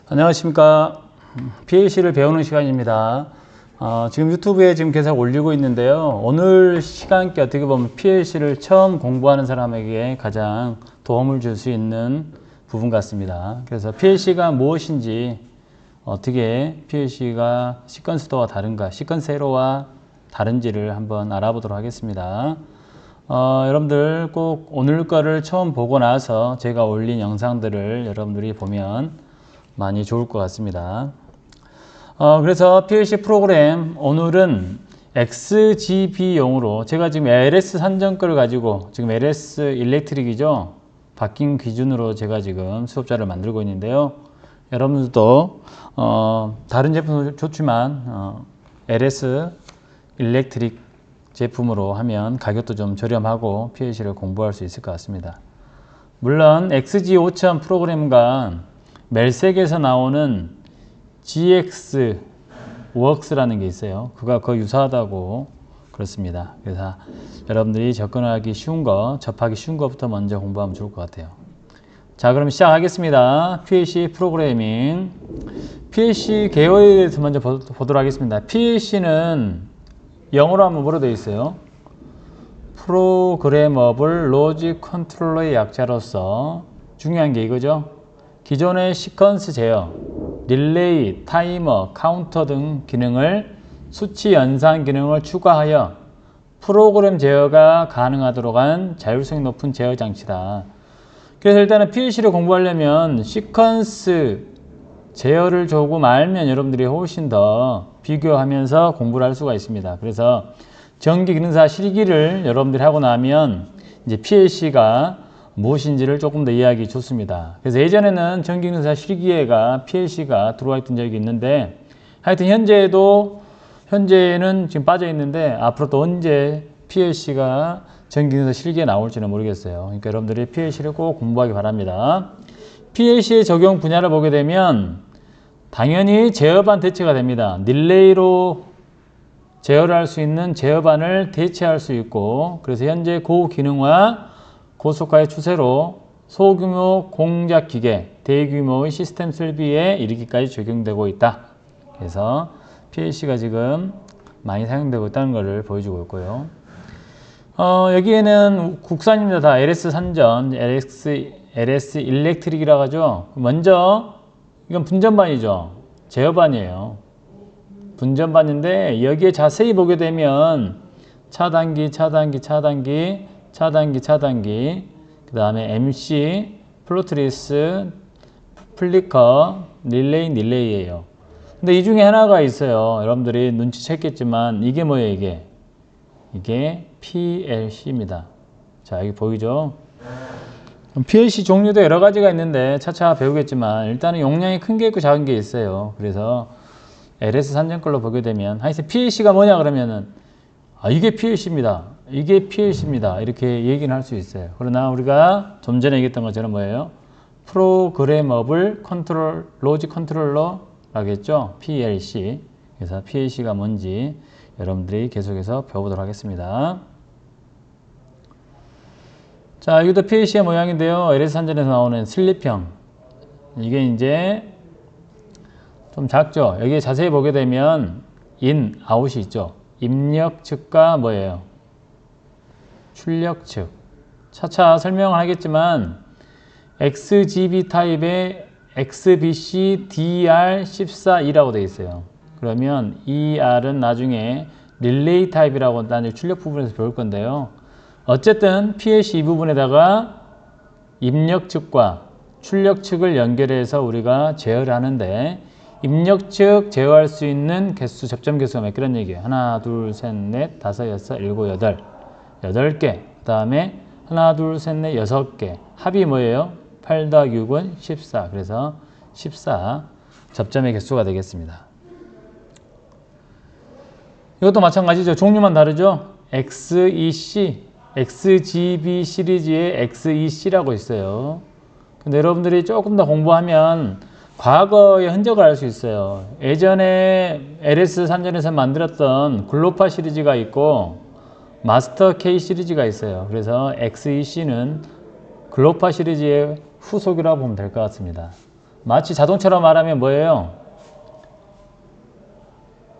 안녕하십니까. PLC를 배우는 시간입니다. 지금 유튜브에 지금 계속 올리고 있는데요. 오늘 시간께 어떻게 보면 PLC를 처음 공부하는 사람에게 가장 도움을 줄 수 있는 부분 같습니다. 그래서 PLC가 무엇인지, 어떻게 PLC가 시퀀스도와 다른가, 시퀀세로와 다른지를 한번 알아보도록 하겠습니다. 여러분들 꼭 오늘 거를 처음 보고 나서 제가 올린 영상들을 여러분들이 보면 많이 좋을 것 같습니다. 그래서 PLC 프로그램 오늘은 XGB용으로 제가 지금 LS 산정 거를 가지고 지금 LS 일렉트릭이죠. 바뀐 기준으로 제가 지금 수업자를 만들고 있는데요. 여러분들도 다른 제품도 좋지만 LS 일렉트릭 제품으로 하면 가격도 좀 저렴하고 PLC를 공부할 수 있을 것 같습니다. 물론 XG5000 프로그램과 멜색에서 나오는 GX Works라는 게 있어요. 그가 거의 유사하다고 그렇습니다. 그래서 여러분들이 접근하기 쉬운 거, 접하기 쉬운 것부터 먼저 공부하면 좋을 것 같아요. 자, 그럼 시작하겠습니다. PLC 프로그래밍. PLC 개요에 대해서 먼저 보도록 하겠습니다. PLC는 영어로 하면 뭐로 되어 있어요? 프로그래머블 로직 컨트롤러의 약자로서 중요한 게 이거죠. 기존의 시퀀스 제어, 릴레이, 타이머, 카운터 등 기능을 수치 연산 기능을 추가하여 프로그램 제어가 가능하도록 한 자율성이 높은 제어 장치다. 그래서 일단은 PLC를 공부하려면 시퀀스 제어를 조금 알면 여러분들이 훨씬 더 비교하면서 공부를 할 수가 있습니다. 그래서 전기 기능사 실기를 여러분들이 하고 나면 이제 PLC가 무엇인지를 조금 더 이해하기 좋습니다. 그래서 예전에는 전기기능사 실기회가 PLC가 들어와 있던 적이 있는데 하여튼 현재는 지금 빠져 있는데 앞으로 또 언제 PLC가 전기기능사 실기에 나올지는 모르겠어요. 그러니까 여러분들이 PLC를 꼭 공부하기 바랍니다. PLC의 적용 분야를 보게 되면 당연히 제어반 대체가 됩니다. 릴레이로 제어를 할 수 있는 제어반을 대체할 수 있고, 그래서 현재 고기능화 고속화의 추세로 소규모 공작 기계, 대규모의 시스템 설비에 이르기까지 적용되고 있다. 그래서 PLC가 지금 많이 사용되고 있다는 것을 보여주고 있고요. 여기에는 국산입니다. 다 LS 산전, LS 일렉트릭이라고 하죠. 먼저 이건 분전반이죠. 제어반이에요. 분전반인데 여기에 자세히 보게 되면 차단기, 그 다음에 MC, 플로트리스, 플리커, 릴레이예요. 근데 이 중에 하나가 있어요. 여러분들이 눈치챘겠지만 이게 뭐예요? 이게 PLC입니다. 자, 여기 보이죠? PLC 종류도 여러 가지가 있는데 차차 배우겠지만 일단은 용량이 큰 게 있고 작은 게 있어요. 그래서 LS 산정 걸로 보게 되면 하여튼 PLC가 뭐냐 그러면은 이게 PLC입니다. 이게 PLC입니다. 이렇게 얘기는 할 수 있어요. 그러나 우리가 좀 전에 얘기했던 것처럼 뭐예요? 프로그래머블 컨트롤, 로직 컨트롤러 라겠죠? PLC. 그래서 PLC가 뭔지 여러분들이 계속해서 배워보도록 하겠습니다. 자, 이것도 PLC의 모양인데요. LS 산전에서 나오는 슬립형. 이게 이제 좀 작죠? 여기에 자세히 보게 되면 인, 아웃이 있죠? 입력 측과 뭐예요? 출력 측. 차차 설명을 하겠지만 XGB 타입의 XBC DR14E라고 되어 있어요. 그러면 이 R은 나중에 릴레이 타입이라고 나중에 출력 부분에서 배울 건데요. 어쨌든 PLC 이 부분에다가 입력 측과 출력 측을 연결해서 우리가 제어를 하는데 입력 측 제어할 수 있는 개수, 접점 개수가 몇 개란 얘기예요? 하나, 둘, 셋, 넷, 다섯, 여섯, 일곱, 여덟. 8개. 그 다음에 하나, 둘, 셋, 넷, 6개. 합이 뭐예요? 8 더하기 6은 14. 그래서 14 접점의 개수가 되겠습니다. 이것도 마찬가지죠. 종류만 다르죠? XEC, XGB 시리즈의 XEC라고 있어요. 근데 여러분들이 조금 더 공부하면 과거의 흔적을 알 수 있어요. 예전에 LS 산전에서 만들었던 글로파 시리즈가 있고 마스터 K 시리즈가 있어요. 그래서 XEC는 글로파 시리즈의 후속이라고 보면 될 것 같습니다. 마치 자동차로 말하면 뭐예요?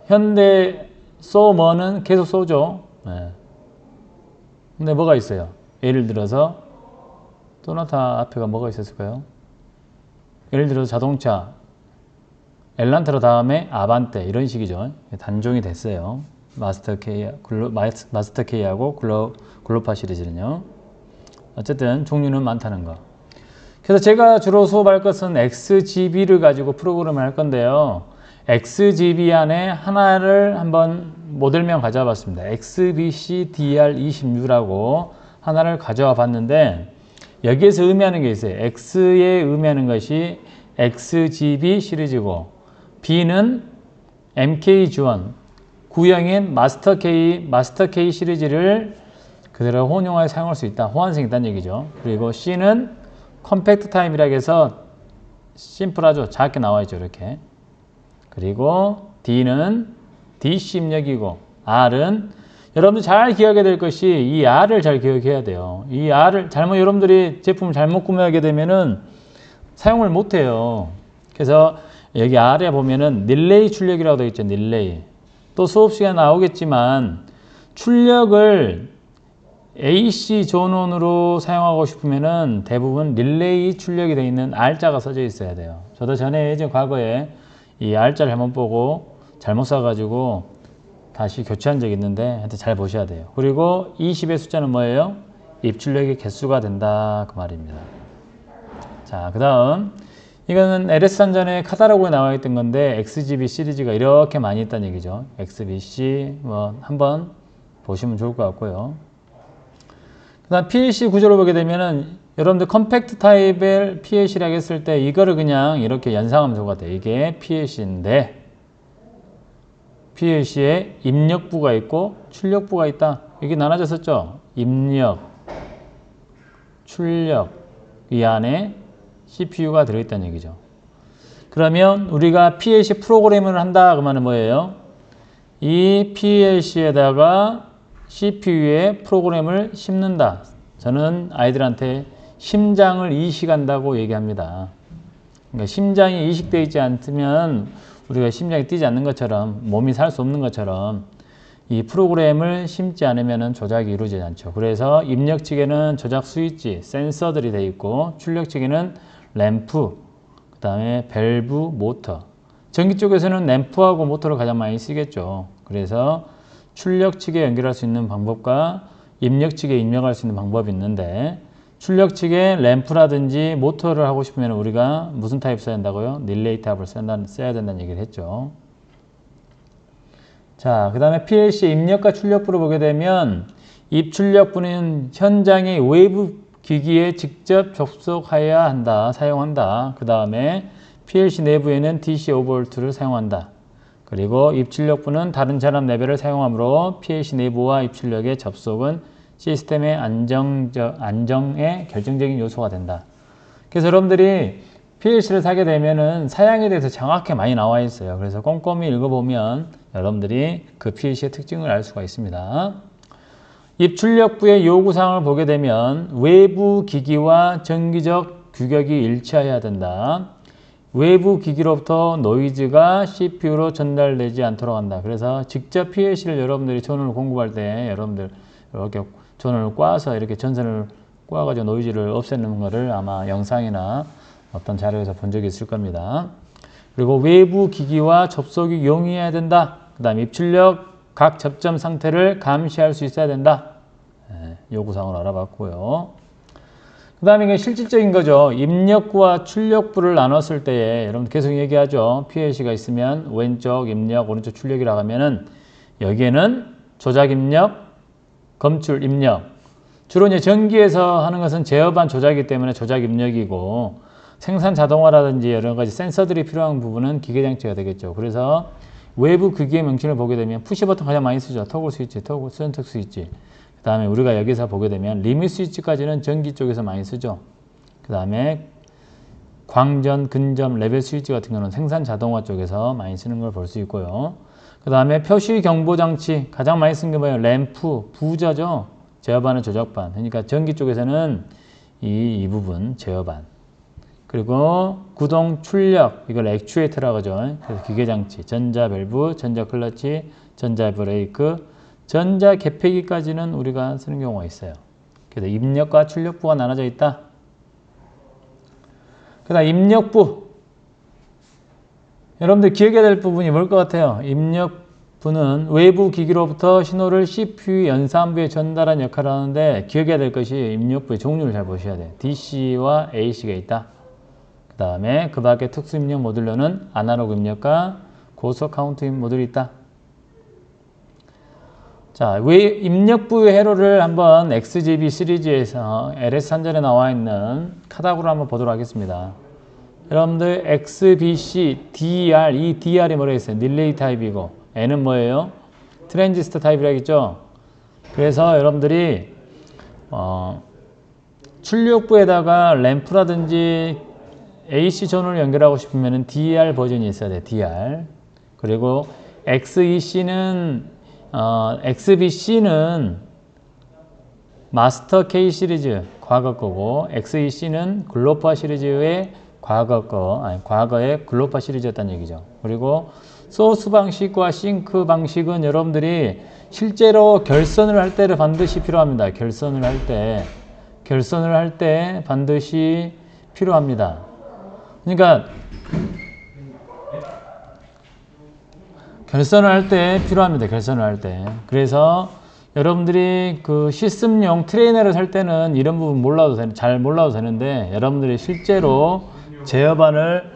현대 쏘 뭐는 계속 쏘죠. 네. 근데 뭐가 있어요? 예를 들어서 소나타 앞에가 뭐가 있었을까요? 예를 들어서 자동차 엘란트라 다음에 아반떼 이런 식이죠. 단종이 됐어요. 마스터 K하고 글로파 시리즈는요. 어쨌든 종류는 많다는 거. 그래서 제가 주로 수업할 것은 XGB를 가지고 프로그램을 할 건데요. XGB 안에 하나를 한번 모델명 가져와 봤습니다. XBCDR26라고 하나를 가져와 봤는데 여기에서 의미하는 게 있어요. X에 의미하는 것이 XGB 시리즈고 B는 MKG1 구형인 마스터 K 시리즈를 그대로 혼용하여 사용할 수 있다. 호환성이 있다는 얘기죠. 그리고 C는 컴팩트 타입이라고 해서 심플하죠. 작게 나와 있죠. 이렇게. 그리고 D는 DC 입력이고 R은 여러분들 잘 기억해야 될 것이 이 R을 잘 기억해야 돼요. 이 R을 여러분들이 제품을 잘못 구매하게 되면은 사용을 못 해요. 그래서 여기 아래 보면은 릴레이 출력이라고 되어 있죠. 릴레이. 또 수업 시간에 나오겠지만 출력을 AC 전원으로 사용하고 싶으면은 대부분 릴레이 출력이 되어 있는 R자가 써져 있어야 돼요. 저도 전에 예전 과거에 이 R자를 잘못 보고 잘못 써가지고 다시 교체한 적이 있는데 하여튼 잘 보셔야 돼요. 그리고 20의 숫자는 뭐예요? 입출력의 개수가 된다 그 말입니다. 자, 그 다음 이거는 LS산전에 카탈로그에 나와 있던 건데 XGB 시리즈가 이렇게 많이 있다는 얘기죠. XBC 한번 보시면 좋을 것 같고요. 그 다음 PLC 구조를 보게 되면은 여러분들 컴팩트 타입의 PLC라고 했을 때 이거를 그냥 이렇게 연상하면 좋을 것 같아요. 이게 PLC인데 PLC에 입력부가 있고 출력부가 있다. 이게 나눠졌었죠. 입력, 출력 이 안에 CPU가 들어있다는 얘기죠. 그러면 우리가 PLC 프로그램을 한다 그러면 뭐예요? 이 PLC에다가 CPU에 프로그램을 심는다. 저는 아이들한테 심장을 이식한다고 얘기합니다. 그러니까 심장이 이식되어 있지 않으면 우리가 심장이 뛰지 않는 것처럼 몸이 살 수 없는 것처럼 이 프로그램을 심지 않으면 조작이 이루어지지 않죠. 그래서 입력 측에는 조작 스위치, 센서들이 되어 있고 출력 측에는 램프, 그 다음에 밸브, 모터. 전기 쪽에서는 램프하고 모터를 가장 많이 쓰겠죠. 그래서 출력 측에 연결할 수 있는 방법과 입력 측에 입력할 수 있는 방법이 있는데 출력 측에 램프라든지 모터를 하고 싶으면 우리가 무슨 타입 써야 된다고요? 릴레이 타입을 써야 된다는 얘기를 했죠. 자, 그 다음에 PLC 입력과 출력부를 보게 되면 입출력부는 현장의 외부 기기에 직접 접속해야 한다, 사용한다. 그 다음에 PLC 내부에는 DC 오버볼트를 사용한다. 그리고 입출력부는 다른 전압 레벨을 사용하므로 PLC 내부와 입출력의 접속은 시스템의 안정에 결정적인 요소가 된다. 그래서 여러분들이 PLC를 사게 되면은 사양에 대해서 정확히 많이 나와 있어요. 그래서 꼼꼼히 읽어보면 여러분들이 그 PLC의 특징을 알 수가 있습니다. 입출력부의 요구사항을 보게 되면 외부 기기와 전기적 규격이 일치해야 된다. 외부 기기로부터 노이즈가 CPU로 전달되지 않도록 한다. 그래서 직접 PLC를 여러분들이 전원을 공급할 때 여러분들 이렇게 전원을 꽈서 이렇게 전선을 꽈가지고 노이즈를 없애는 것을 아마 영상이나 어떤 자료에서 본 적이 있을 겁니다. 그리고 외부 기기와 접속이 용이해야 된다. 그 다음 입출력 각 접점 상태를 감시할 수 있어야 된다. 요구사항을 알아봤고요. 그 다음에 이게 실질적인 거죠. 입력부와 출력부를 나눴을 때에 여러분 계속 얘기하죠. PLC가 있으면 왼쪽 입력, 오른쪽 출력이라고 하면은 여기에는 조작 입력, 검출 입력. 주로 이제 전기에서 하는 것은 제어반 조작이기 때문에 조작 입력이고 생산 자동화라든지 여러 가지 센서들이 필요한 부분은 기계장치가 되겠죠. 그래서 외부 기기의 명칭을 보게 되면 푸시 버튼 가장 많이 쓰죠. 토글 스위치, 선택 스위치. 그 다음에 우리가 여기서 보게 되면 리밋 스위치까지는 전기 쪽에서 많이 쓰죠. 그 다음에 광전, 근점, 레벨 스위치 같은 경우는 생산 자동화 쪽에서 많이 쓰는 걸 볼 수 있고요. 그 다음에 표시 경보 장치 가장 많이 쓰는 게 뭐예요? 램프, 부저죠. 제어반은 조작반. 그러니까 전기 쪽에서는 이 부분 제어반. 그리고 구동 출력, 이걸 액추에이터라고 하죠. 그래서 기계장치, 전자밸브, 전자클러치, 전자브레이크, 전자개폐기까지는 우리가 쓰는 경우가 있어요. 그래서 입력과 출력부가 나눠져 있다. 그 다음 입력부. 여러분들 기억해야 될 부분이 뭘 것 같아요? 입력부는 외부 기기로부터 신호를 CPU 연산부에 전달하는 역할을 하는데 기억해야 될 것이 입력부의 종류를 잘 보셔야 돼요. DC와 AC가 있다. 그 다음에 그 밖에 특수 입력 모듈로는 아날로그 입력과 고속 카운트 모듈이 있다. 자, 왜 입력부의 회로를 한번 XGB 시리즈에서 LS3전에 나와 있는 카다구로 한번 보도록 하겠습니다. 여러분들 XBC, DER, 이 DER이 뭐라고 했어요? 릴레이 타입이고 N은 뭐예요? 트랜지스터 타입이라겠죠? 그래서 여러분들이 출력부에다가 램프라든지 AC 전원을 연결하고 싶으면 DER 버전이 있어야 돼요. DER. 그리고 XBC는 마스터 K 시리즈 과거 거고 XEC는 글로파 시리즈의 과거의 글로파 시리즈였다는 얘기죠. 그리고 소스 방식과 싱크 방식은 여러분들이 실제로 결선을 할 때를 반드시 필요합니다. 결선을 할 때 반드시 필요합니다. 그러니까 결선을 할 때 필요합니다. 결선을 할 때. 그래서 여러분들이 그 시스템용 트레이너를 살 때는 이런 부분 잘 몰라도 되는데 여러분들이 실제로 제어반을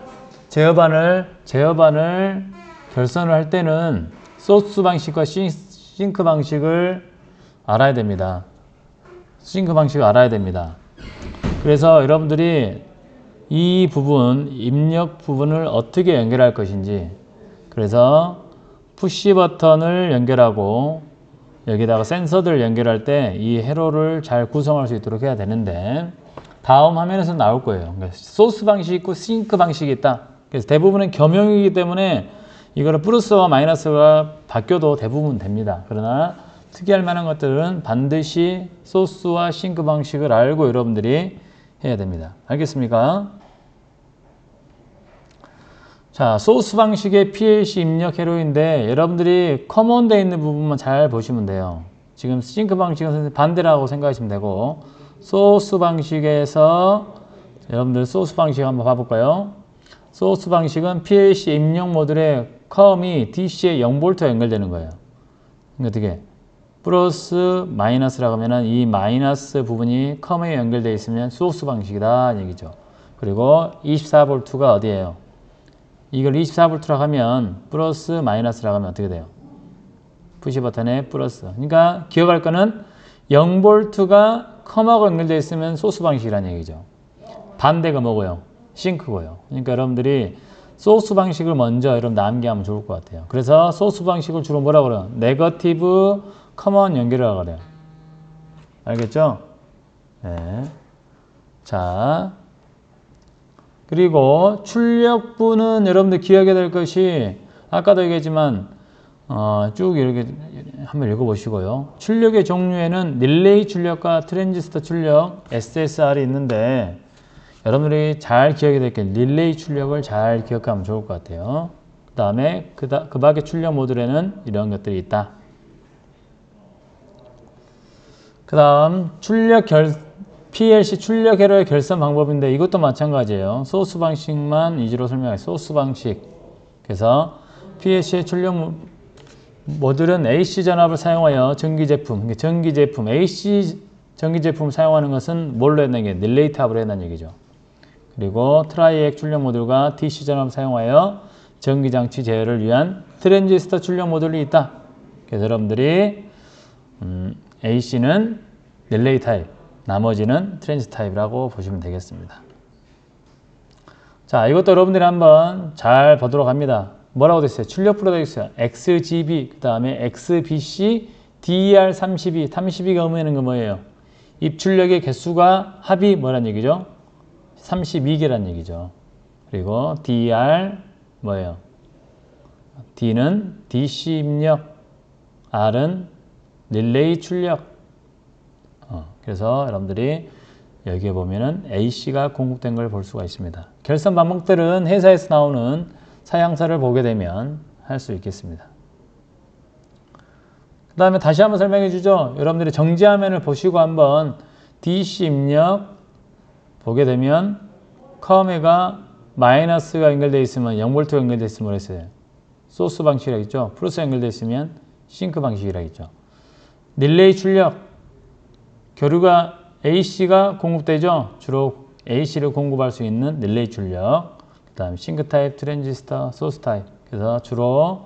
결선을 할 때는 소스 방식과 싱크 방식을 알아야 됩니다. 그래서 여러분들이 이 부분, 입력 부분을 어떻게 연결할 것인지, 그래서 푸시 버튼을 연결하고 여기다가 센서들을 연결할 때 이 회로를 잘 구성할 수 있도록 해야 되는데 다음 화면에서 나올 거예요. 그러니까 소스 방식이 있고 싱크 방식이 있다. 그래서 대부분은 겸용이기 때문에 이거를 플러스와 마이너스가 바뀌어도 대부분 됩니다. 그러나 특이할 만한 것들은 반드시 소스와 싱크 방식을 알고 여러분들이 해야 됩니다. 알겠습니까? 자, 소스 방식의 PLC 입력 회로인데 여러분들이 커먼되어 있는 부분만 잘 보시면 돼요. 지금 싱크 방식은 반대라고 생각하시면 되고 소스 방식에서 여러분들 소스 방식 한번 봐볼까요? 소스 방식은 PLC 입력 모듈의 컴이 DC에 0V와 연결되는 거예요. 어떻게? 플러스 마이너스라고 하면은 이 마이너스 부분이 컴에 연결되어 있으면 소스 방식이다 얘기죠. 그리고 24V가 어디예요? 이걸 24V라고 하면 플러스 마이너스라고 하면 어떻게 돼요? 푸시 버튼에 플러스. 그러니까 기억할 거는 0V가 컴하고 연결되어 있으면 소스 방식이라는 얘기죠. 반대가 뭐고요? 싱크고요. 그러니까 여러분들이 소스 방식을 먼저 여러분 암기하면 좋을 것 같아요. 그래서 소스 방식을 주로 뭐라고 그래요? 네거티브 커먼 연결이라고 그래요. 알겠죠? 네. 자, 그리고 출력부는 여러분들 기억해야 될 것이 아까도 얘기했지만 쭉 이렇게 한번 읽어보시고요. 출력의 종류에는 릴레이 출력과 트랜지스터 출력, SSR이 있는데 여러분들이 잘 기억해야 될 게 릴레이 출력을 잘 기억하면 좋을 것 같아요. 그 다음에 그 밖에 출력 모듈에는 이런 것들이 있다. 그 다음 PLC 출력 회로의 결선 방법인데 이것도 마찬가지예요. 소스 방식만 위주로 설명해요. 소스 방식. 그래서 PLC의 출력 모듈은 AC 전압을 사용하여 전기 제품, AC 전기 제품을 사용하는 것은 뭘로 했다는 게 릴레이 탑으로 했다는 얘기죠. 그리고 트라이액 출력 모듈과 DC 전압을 사용하여 전기 장치 제어를 위한 트랜지스터 출력 모듈이 있다. 그래서 여러분들이 AC는 릴레이 타입, 나머지는 트랜지스터 타입이라고 보시면 되겠습니다. 자, 이것도 여러분들이 한번 잘 보도록 합니다. 뭐라고 됐어요? 출력부로 되어 있어요. XGB, 그 다음에 XBC, DER32. 32가 의미하는 건 뭐예요? 입출력의 개수가 합이 뭐란 얘기죠? 32개란 얘기죠. 그리고 DER 뭐예요? D는 DC 입력, R은 릴레이 출력. 그래서 여러분들이 여기에 보면은 AC가 공급된 걸 볼 수가 있습니다. 결선 방법들은 회사에서 나오는 사양서를 보게 되면 할 수 있겠습니다. 그 다음에 다시 한번 설명해 주죠. 여러분들이 정지화면을 보시고 한번 DC 입력 보게 되면 컴에가 마이너스가 연결되어 있으면 0V가 연결되어 있으면 뭐랬어요? 소스 방식이라고 했죠. 플러스 연결되어 있으면 싱크 방식이라고 했죠. 릴레이 출력 교류가 AC가 공급되죠. 주로 AC를 공급할 수 있는 릴레이 출력. 그 다음 싱크 타입, 트랜지스터, 소스 타입. 그래서 주로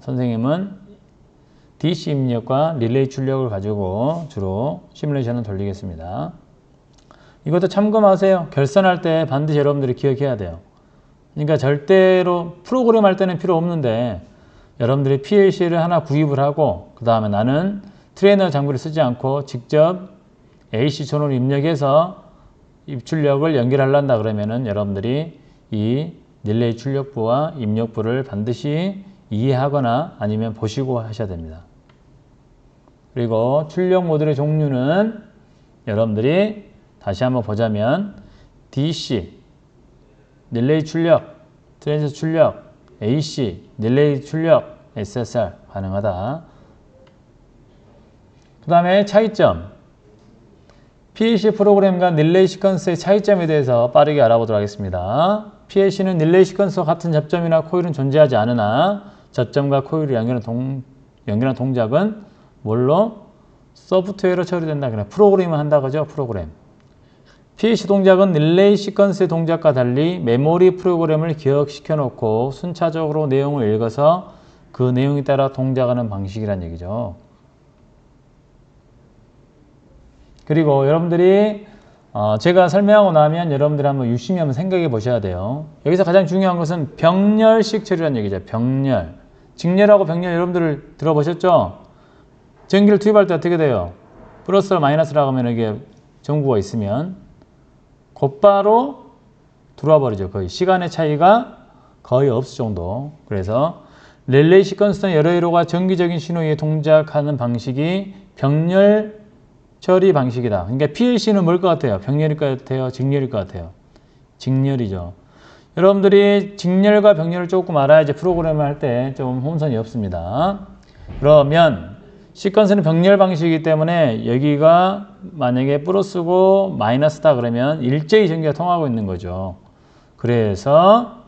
선생님은 DC 입력과 릴레이 출력을 가지고 주로 시뮬레이션을 돌리겠습니다. 이것도 참고하세요. 결선할 때 반드시 여러분들이 기억해야 돼요. 그러니까 절대로 프로그램 할 때는 필요 없는데 여러분들이 PLC를 하나 구입을 하고 그 다음에 나는 트레이너 장비를 쓰지 않고 직접 AC 전원을 입력해서 입출력을 연결하려다 그러면은 여러분들이 이 릴레이 출력부와 입력부를 반드시 이해하거나 아니면 보시고 하셔야 됩니다. 그리고 출력 모듈의 종류는 여러분들이 다시 한번 보자면 DC, 릴레이 출력, 트랜지스터 출력, AC, 릴레이 출력, SSR 가능하다. 그 다음에 차이점. PLC 프로그램과 릴레이 시퀀스의 차이점에 대해서 빠르게 알아보도록 하겠습니다. PLC는 릴레이 시퀀스와 같은 접점이나 코일은 존재하지 않으나 접점과 코일을 연결한 동작은 뭘로? 소프트웨어로 처리된다. 그래. 프로그램을 한다 그죠? 프로그램. PLC 동작은 릴레이 시퀀스의 동작과 달리 메모리 프로그램을 기억시켜 놓고 순차적으로 내용을 읽어서 그 내용에 따라 동작하는 방식이란 얘기죠. 그리고 여러분들이 제가 설명하고 나면 여러분들이 한번 유심히 한번 생각해 보셔야 돼요. 여기서 가장 중요한 것은 병렬식 처리란 얘기죠. 병렬. 직렬하고 병렬 여러분들 들어보셨죠? 전기를 투입할 때 어떻게 돼요? 플러스와 마이너스라고 하면 이게 전구가 있으면 곧바로 들어와 버리죠. 거의 시간의 차이가 거의 없을 정도. 그래서 릴레이 시퀀스는 여러 회로가 정기적인 신호에 동작하는 방식이 병렬 처리 방식이다. 그러니까 PLC는 뭘 것 같아요? 병렬일 것 같아요? 직렬일 것 같아요? 직렬이죠. 여러분들이 직렬과 병렬을 조금 알아야지 프로그램을 할 때 좀 혼선이 없습니다. 그러면 시퀀스는 병렬 방식이기 때문에 여기가 만약에 플러스고 마이너스다 그러면 일제히 전기가 통하고 있는 거죠. 그래서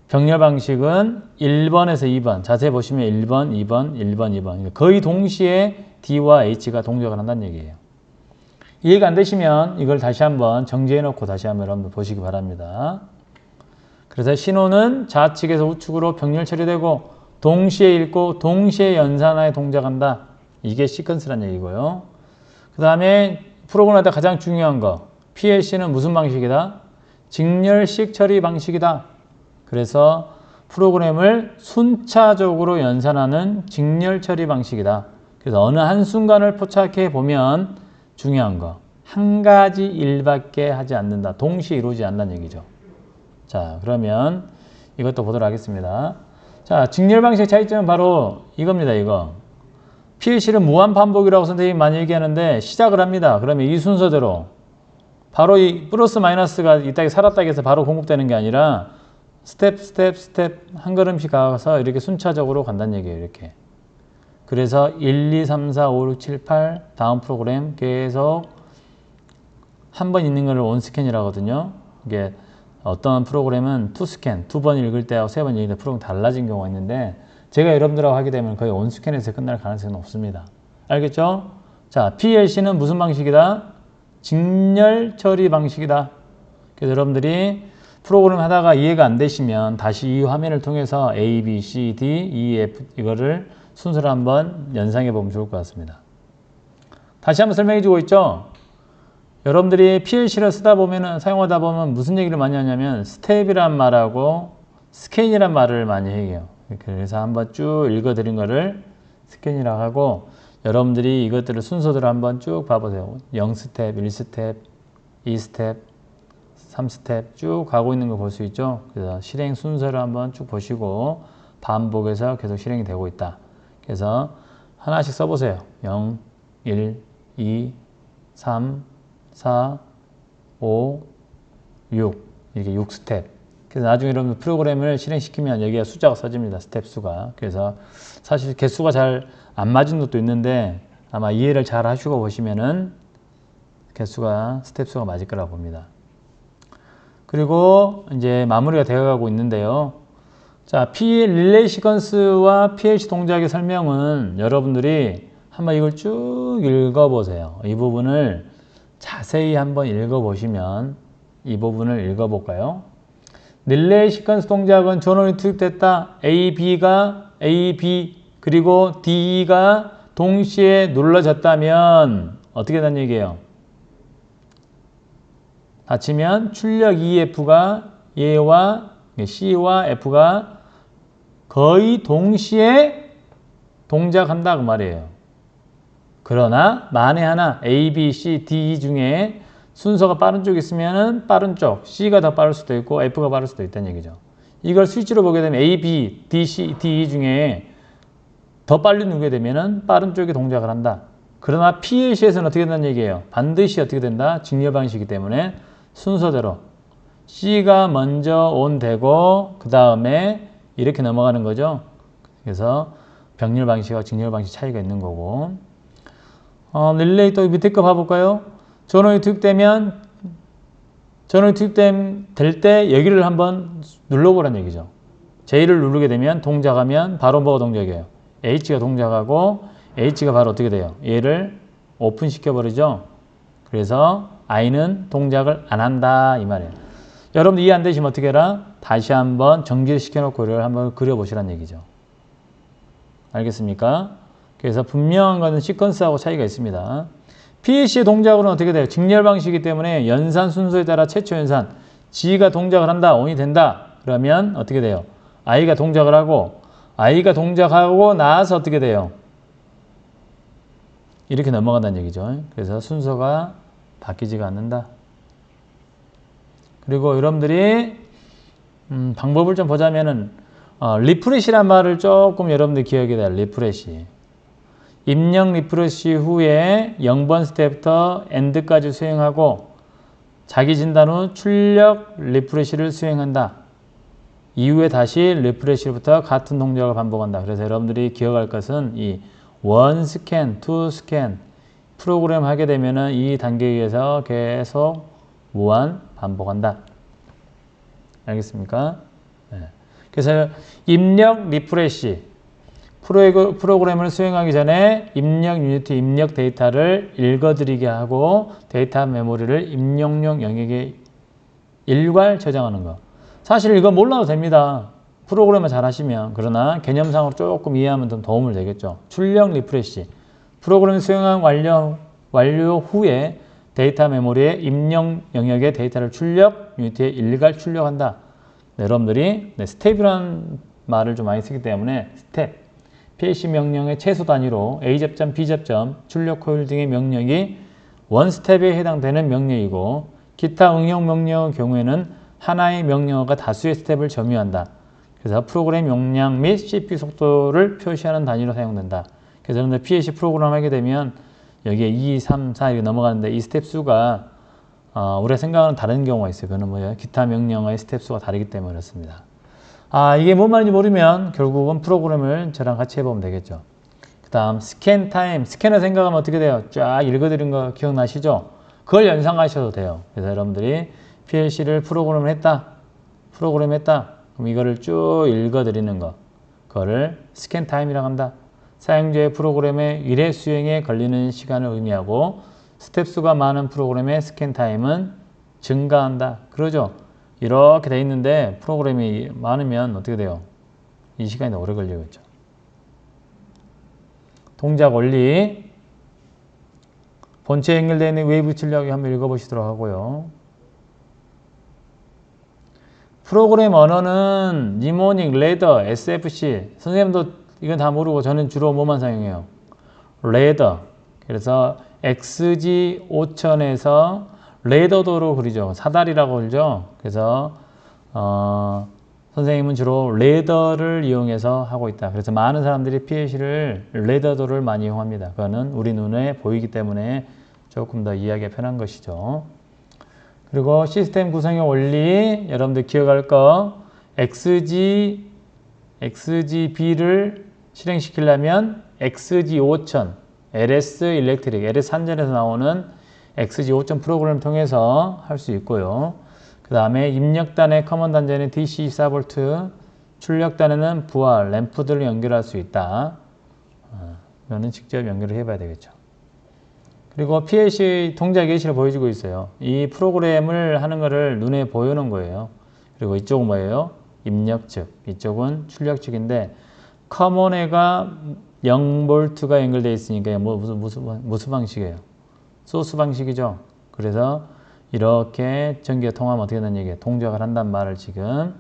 병렬 방식은 1번에서 2번 자세히 보시면 1번, 2번, 1번, 2번 거의 동시에 D와 H가 동작을 한다는 얘기예요. 이해가 안 되시면 이걸 다시 한번 정지해 놓고 다시 한번 여러분들 보시기 바랍니다. 그래서 신호는 좌측에서 우측으로 병렬 처리되고 동시에 읽고 동시에 연산하여 동작한다. 이게 시퀀스란 얘기고요. 그 다음에 프로그램 할 때 가장 중요한 거 PLC는 무슨 방식이다? 직렬식 처리 방식이다. 그래서 프로그램을 순차적으로 연산하는 직렬 처리 방식이다. 그래서 어느 한순간을 포착해 보면 중요한 거 한 가지 일밖에 하지 않는다. 동시에 이루어지지 않는다는 얘기죠. 자, 그러면 이것도 보도록 하겠습니다. 자, 직렬 방식의 차이점은 바로 이겁니다. 이거. PLC를 무한 반복이라고 선생님이 많이 얘기하는데 시작을 합니다. 그러면 이 순서대로 바로 이 플러스 마이너스가 이따가 살았다고 해서 바로 공급되는 게 아니라 스텝 한 걸음씩 가서 이렇게 순차적으로 간다는 얘기예요. 이렇게. 그래서 1, 2, 3, 4, 5, 6, 7, 8 다음 프로그램 계속 한 번 읽는 걸 원스캔이라고 하거든요. 이게 어떤 프로그램은 투스캔, 두 번 읽을 때하고 세 번 읽을 때 프로그램 달라진 경우가 있는데 제가 여러분들하고 하게 되면 거의 원스캔에서 끝날 가능성은 없습니다. 알겠죠? 자, PLC는 무슨 방식이다? 직렬 처리 방식이다. 그래서 여러분들이 프로그램 하다가 이해가 안 되시면 다시 이 화면을 통해서 A, B, C, D, E, F 이거를 순서를 한번 연상해 보면 좋을 것 같습니다. 다시 한번 설명해 주고 있죠? 여러분들이 PLC를 쓰다 보면은 사용하다 보면 무슨 얘기를 많이 하냐면 스텝이란 말하고 스캔이란 말을 많이 해요. 그래서 한번 쭉 읽어드린 거를 스캔이라고 하고 여러분들이 이것들을 순서대로 한번 쭉 봐보세요. 0스텝, 1스텝, 2스텝, 3스텝 쭉 가고 있는 거 볼 수 있죠. 그래서 실행 순서를 한번 쭉 보시고 반복해서 계속 실행이 되고 있다. 그래서 하나씩 써보세요. 0, 1, 2, 3, 4, 5, 6 이렇게 6스텝. 그래서 나중에 여러분 프로그램을 실행시키면 여기가 숫자가 써집니다. 스텝 수가. 그래서 사실 개수가 잘 안 맞은 것도 있는데 아마 이해를 잘 하시고 보시면은 개수가 스텝 수가 맞을 거라고 봅니다. 그리고 이제 마무리가 되어가고 있는데요. 자, 릴레이 시퀀스와 PLC 동작의 설명은 여러분들이 한번 이걸 쭉 읽어보세요. 이 부분을 자세히 한번 읽어보시면 이 부분을 읽어볼까요? 릴레이 시퀀스 동작은 전원이 투입됐다. A, B 그리고 D가 동시에 눌러졌다면 어떻게 된다는 얘기예요? 닫히면 출력 EF가 얘와 C와 F가 거의 동시에 동작한다 그 말이에요. 그러나 만에 하나 A, B, C, D 중에 순서가 빠른 쪽이 있으면 빠른 쪽 C가 더 빠를 수도 있고 F가 빠를 수도 있다는 얘기죠. 이걸 스위치로 보게 되면 A, B, D, C, D 중에 더 빨리 누르게 되면 빠른 쪽이 동작을 한다. 그러나 PLC에서는 어떻게 된다는 얘기예요? 반드시 어떻게 된다? 직렬 방식이기 때문에 순서대로 C가 먼저 온 되고 그 다음에 이렇게 넘어가는 거죠. 그래서 병렬 방식과 직렬 방식 차이가 있는 거고 릴레이 또 밑에 거 봐볼까요? 전원이 투입될 때 여기를 한번 눌러보라는 얘기죠. J를 누르게 되면 동작하면 바로 뭐가 동작이에요? H가 동작하고 H가 바로 어떻게 돼요? 얘를 오픈 시켜버리죠. 그래서 I는 동작을 안 한다 이 말이에요. 여러분들 이해 안 되시면 어떻게 해라? 다시 한번 정지를 시켜놓고 이걸 한번 그려보시라는 얘기죠. 알겠습니까? 그래서 분명한 것은 시퀀스하고 차이가 있습니다. PLC의 동작으로는 어떻게 돼요? 직렬 방식이기 때문에 연산 순서에 따라 최초 연산 G가 동작을 한다, ON이 된다. 그러면 어떻게 돼요? I가 동작을 하고 I가 동작하고 나서 어떻게 돼요? 이렇게 넘어간다는 얘기죠. 그래서 순서가 바뀌지가 않는다. 그리고 여러분들이 방법을 좀 보자면은 리프레시란 말을 조금 여러분들 기억해야 돼요. 리프레시. 입력 리프레시 후에 0번 스텝부터 엔드까지 수행하고 자기 진단 후 출력 리프레시를 수행한다. 이후에 다시 리프레시부터 같은 동작을 반복한다. 그래서 여러분들이 기억할 것은 이 1 스캔, 2 스캔 프로그램 하게 되면은 이 단계에 의해서 계속 무한 반복한다. 알겠습니까? 네. 그래서 입력 리프레시 프로그램을 수행하기 전에 입력 유니트, 입력 데이터를 읽어드리게 하고 데이터 메모리를 입력용 영역에 일괄 저장하는 거. 사실 이거 몰라도 됩니다. 프로그램을 잘 하시면. 그러나 개념상으로 조금 이해하면 좀 도움을 되겠죠. 출력 리프레시. 프로그램 수행한 완료 후에 데이터 메모리에 입력 영역의 데이터를 출력, 유니트에 일괄 출력한다. 네, 여러분들이 스텝이라는 말을 좀 많이 쓰기 때문에 스텝. PLC 명령의 최소 단위로 A 접점, B 접점, 출력 코일 등의 명령이 원스텝에 해당되는 명령이고 기타 응용 명령의 경우에는 하나의 명령어가 다수의 스텝을 점유한다. 그래서 프로그램 용량 및 CPU 속도를 표시하는 단위로 사용된다. 그래서 여러분들 PLC 프로그램 하게 되면 여기에 2, 3, 4 이렇게 넘어가는데 이 스텝 수가 우리가 생각하는 다른 경우가 있어요. 그거는 뭐예요? 기타 명령어의 스텝 수가 다르기 때문에 그렇습니다. 이게 뭔 말인지 모르면 결국은 프로그램을 저랑 같이 해보면 되겠죠. 그 다음 스캔 타임. 스캐너 생각하면 어떻게 돼요? 쫙 읽어드린 거 기억나시죠? 그걸 연상하셔도 돼요. 그래서 여러분들이 PLC를 프로그램했다. 그럼 이거를 쭉 읽어드리는 거. 그거를 스캔 타임이라고 한다. 사용자의 프로그램의 일회 수행에 걸리는 시간을 의미하고 스텝 수가 많은 프로그램의 스캔 타임은 증가한다. 그러죠? 이렇게 돼 있는데 프로그램이 많으면 어떻게 돼요? 이 시간이 오래 걸리겠죠. 동작 원리. 본체에 연결되어 있는 웨이브 출력이 한번 읽어보시도록 하고요. 프로그램 언어는 니모닉, 레더, SFC. 선생님도 이건 다 모르고 저는 주로 뭐만 사용해요? 레더. 그래서 XG5000에서 레더도로 그리죠. 사다리라고 그러죠. 그래서 선생님은 주로 레더를 이용해서 하고 있다. 그래서 많은 사람들이 PLC를 레더도를 많이 이용합니다. 그거는 우리 눈에 보이기 때문에 조금 더 이해하기가 편한 것이죠. 그리고 시스템 구성의 원리, 여러분들 기억할 거, XGB를 실행시키려면 XG5000, LS 일렉트릭, LS 한전에서 나오는 XG5000 프로그램을 통해서 할 수 있고요. 그 다음에 입력단의 커먼드 한전에 DC24V, 출력단에는 부하, 램프들을 연결할 수 있다. 이거는 직접 연결을 해봐야 되겠죠. 그리고 PLC 동작 예시를 보여주고 있어요. 이 프로그램을 하는 것을 눈에 보여놓은 거예요. 그리고 이쪽은 뭐예요? 입력 측, 이쪽은 출력 측인데 커먼에가 0V가 연결되어 있으니까 무슨 방식이에요? 소스 방식이죠. 그래서 이렇게 전기가 통하면 어떻게 되는 얘기예요? 동작을 한단 말을 지금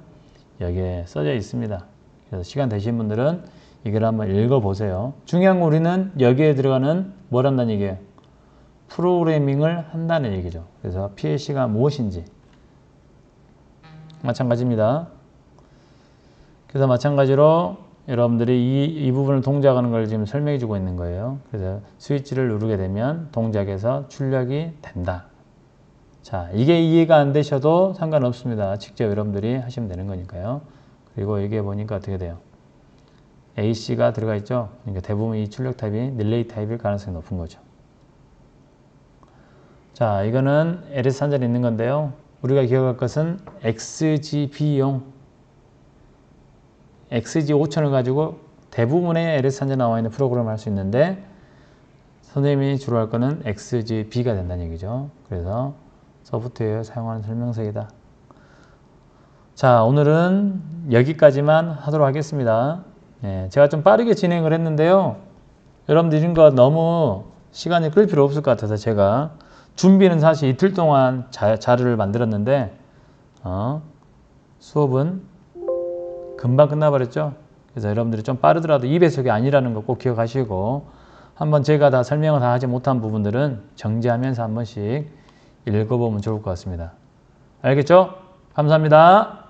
여기에 써져 있습니다. 그래서 시간 되신 분들은 이걸 한번 읽어보세요. 중요한 건 우리는 여기에 들어가는 뭘 한다는 얘기예요? 프로그래밍을 한다는 얘기죠. 그래서 PLC가 무엇인지 마찬가지입니다. 그래서 마찬가지로 여러분들이 이 부분을 동작하는 걸 지금 설명해 주고 있는 거예요. 그래서 스위치를 누르게 되면 동작에서 출력이 된다. 자, 이게 이해가 안 되셔도 상관없습니다. 직접 여러분들이 하시면 되는 거니까요. 그리고 이게 보니까 어떻게 돼요? AC가 들어가 있죠. 그러니까 대부분 이 출력 타입이 릴레이 타입일 가능성이 높은 거죠. 자, 이거는 LS 한전에 있는 건데요. 우리가 기억할 것은 XGB용 XG5000을 가지고 대부분의 LS 한전에 나와 있는 프로그램을 할 수 있는데 선생님이 주로 할 거는 XGB가 된다는 얘기죠. 그래서 소프트웨어 사용하는 설명서이다. 자, 오늘은 여기까지만 하도록 하겠습니다. 제가 좀 빠르게 진행을 했는데요. 여러분들 이런 거 너무 시간이 끌 필요 없을 것 같아서 제가 준비는 사실 이틀 동안 자료를 만들었는데 수업은 금방 끝나버렸죠. 그래서 여러분들이 좀 빠르더라도 2배속이 아니라는 거 꼭 기억하시고 한번 제가 다 설명을 다 하지 못한 부분들은 정지하면서 한 번씩 읽어보면 좋을 것 같습니다. 알겠죠? 감사합니다.